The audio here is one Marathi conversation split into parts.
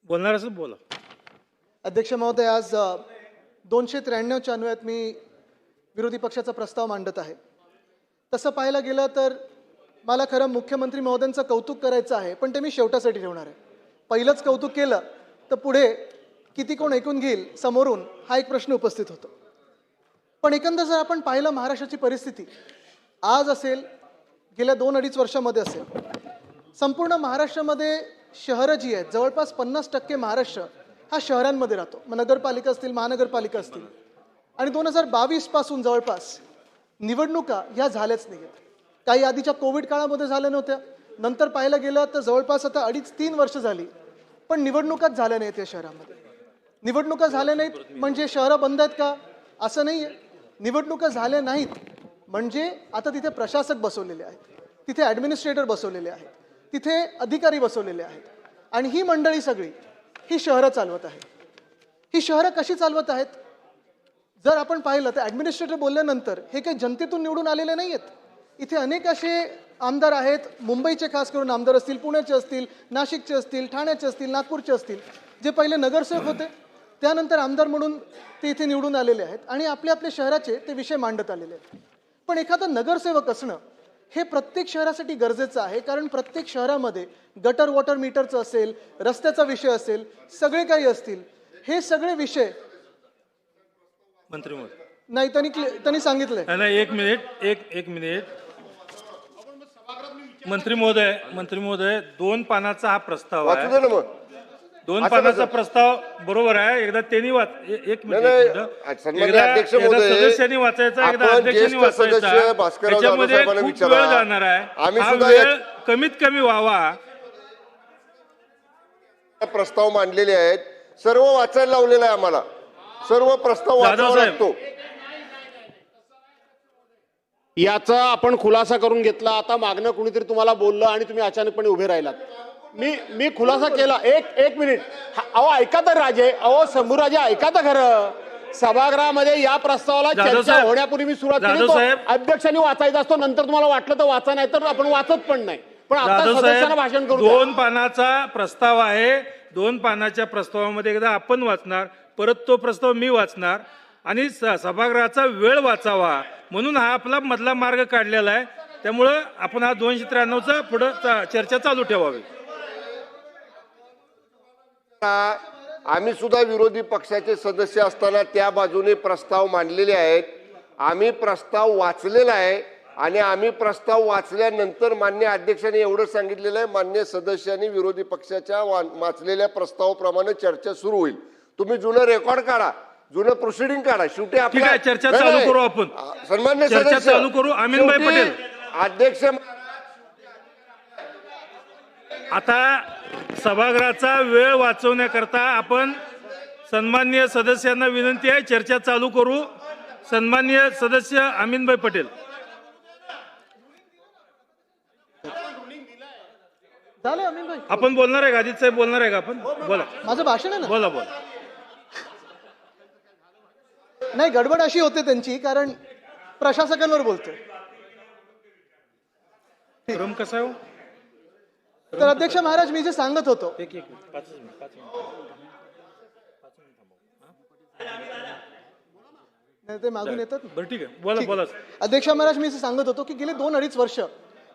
बोलणार असेल बोला. अध्यक्ष महोदय, आज 293च्या अन्वयात मी विरोधी पक्षाचा प्रस्ताव मांडत आहे. तसं पाहायला गेलं तर मला खरं मुख्यमंत्री महोदयांचं कौतुक करायचं आहे, पण ते मी शेवटासाठी ठेवणार आहे. पहिलंच कौतुक केलं तर पुढे किती कोण ऐकून घेईल समोरून हा एक प्रश्न उपस्थित होतो. पण एकंदर जर आपण पाहिलं महाराष्ट्राची परिस्थिती आज असेल, गेल्या 2-2.5 वर्षामध्ये असेल, संपूर्ण महाराष्ट्रामध्ये शहरं जी आहेत जवळपास 50% महाराष्ट्र हा शहरांमध्ये राहतो. मग नगरपालिका असतील, महानगरपालिका असतील, आणि 2022 पासून जवळपास निवडणुका ह्या झाल्याच नाही आहेत. काही आधीच्या कोविड काळामध्ये झाल्या नव्हत्या, नंतर पाहायला गेलं तर जवळपास आता 2.5-3 वर्ष झाली पण निवडणुकाच झाल्या नाहीत या शहरामध्ये. निवडणुका झाल्या नाहीत म्हणजे शहरं बंद आहेत का? असं नाही आहे. निवडणुका झाल्या नाहीत म्हणजे आता तिथे प्रशासक बसवलेले आहेत, तिथे ॲडमिनिस्ट्रेटर बसवलेले आहेत, तिथे अधिकारी बसवलेले आहेत, आणि ही मंडळी सगळी ही शहरं चालवत आहेत. ही शहरं कशी चालवत आहेत जर आपण पाहिलं तर ॲडमिनिस्ट्रेटर बोलल्यानंतर हे काही जनतेतून निवडून आलेले नाही आहेत. इथे अनेक असे आमदार आहेत, मुंबईचे खास करून आमदार असतील, पुण्याचे असतील, नाशिकचे असतील, ठाण्याचे असतील, नागपूरचे असतील, जे पहिले नगरसेवक होते त्यानंतर आमदार म्हणून ते इथे निवडून आलेले आहेत आणि आपल्या आपल्या शहराचे ते विषय मांडत आलेले आहेत. पण एखादा नगरसेवक असणं हे प्रत्येक शहरासाठी गरजेचं आहे, कारण प्रत्येक शहरामध्ये गटर वॉटर मीटरचं असेल, रस्त्याचा विषय असेल, सगळे काही असतील, हे सगळे विषय मंत्री महोदय नाही त्यांनी सांगितलंय. नाही, एक मिनिट मंत्री महोदय 2 पानाचा हा प्रस्ताव आहे. 2 पानाचा प्रस्ताव बरोबर आहे. एकदा त्यांनी एक मिनिट सदस्यांनी वाचायचा, एकदा अध्यक्षांनी वाचायचा. त्याच्यामध्ये खूप वेळ जाणार आहे. हा वेळ कमीत कमी व्हावा. प्रस्ताव मांडलेले आहेत, सर्व वाचायला लावलेलं आहे आम्हाला. सर्व प्रस्ताव वाचावा लागतो. याचा आपण खुलासा करून घेतला. आता मागणं कुणीतरी तुम्हाला बोललं आणि तुम्ही अचानकपणे उभे राहिलात. मी खुलासा केला. एक मिनिट. अहो ऐका तर राजे, अहो शंभूराजे ऐका तर खरं. सभागृहामध्ये या प्रस्तावाला चर्चा होण्यापूर्वी मी सुरुवात केली. अध्यक्षांनी वाचायचा असतो, नंतर तुम्हाला वाटलं तर वाचा, नाही तर आपण वाचत पण नाही. पण आता सदस्यांना भाषण करू. 2 पानाचा प्रस्ताव आहे. 2 पानाच्या प्रस्तावामध्ये एकदा आपण वाचणार, परत तो प्रस्ताव मी वाचणार आणि सभागृहाचा वेळ वाचावा म्हणून हा आपला मधला मार्ग काढलेला आहे. त्यामुळं आपण हा 293चा पुढे चर्चा चालू ठेवावी. आम्ही सुद्धा विरोधी पक्षाचे सदस्य असताना त्या बाजूने प्रस्ताव मांडलेले आहेत. आम्ही प्रस्ताव वाचलेला आहे आणि आम्ही प्रस्ताव वाचल्यानंतर मान्य अध्यक्षांनी एवढं सांगितलेलं आहे, मान्य सदस्यांनी विरोधी पक्षाच्या वाचलेल्या प्रस्तावाप्रमाणे चर्चा सुरू होईल. तुम्ही जुनं रेकॉर्ड काढा, जुनं प्रोसिडिंग काढा. शेवटी आपल्या चर्चा चालू करू. आपण सन्मान्य चर्चा चालू करू. अमीनभाई पटेल अध्यक्ष. आता सभागृहाचा वेळ वाचवण्याकरता आपण सन्माननीय सदस्यांना विनंती आहे, चर्चा चालू करू. सन्माननीय सदस्य अमीनभाई पटेल. झालं अमीनभाई, आपण बोलणार आहे का? अजित साहेब बोलणार आहे का? आपण बोला. माझं भाषण आहे ना. बोला. नाही, गडबड अशी होते त्यांची, कारण प्रशासकांवर बोलतोय. क्रम कसा आहे? तर अध्यक्ष महाराज, मी जे सांगत होतो, ते मागून येतात. बरं ठीक आहे, बोला. अध्यक्ष महाराज, मी जे सांगत होतो की गेले 2-2.5 वर्ष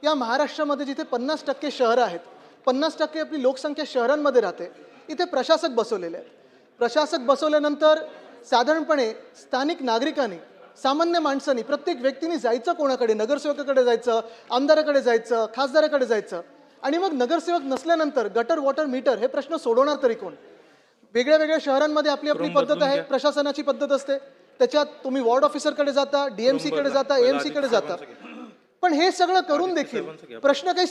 या महाराष्ट्रामध्ये जिथे 50% शहरं आहेत, 50% आपली लोकसंख्या शहरांमध्ये राहते, इथे प्रशासक बसवलेले आहेत. प्रशासक बसवल्यानंतर साधारणपणे स्थानिक नागरिकांनी, सामान्य माणसांनी, प्रत्येक व्यक्तीने जायचं कोणाकडे? नगरसेवकाकडे जायचं, आमदाराकडे जायचं, खासदाराकडे जायचं. आणि मग नगरसेवक नसल्यानंतर गटर वॉटर मीटर हे प्रश्न सोडवणार तरी कोण? वेगळ्या वेगळ्या शहरांमध्ये आपली आपली पद्धत आहे, प्रशासनाची पद्धत असते. त्याच्यात तुम्ही वॉर्ड ऑफिसरकडे जाता, DMC कडे जाता, AMC कडे जाता. पण हे सगळं करून देखील प्रश्न काही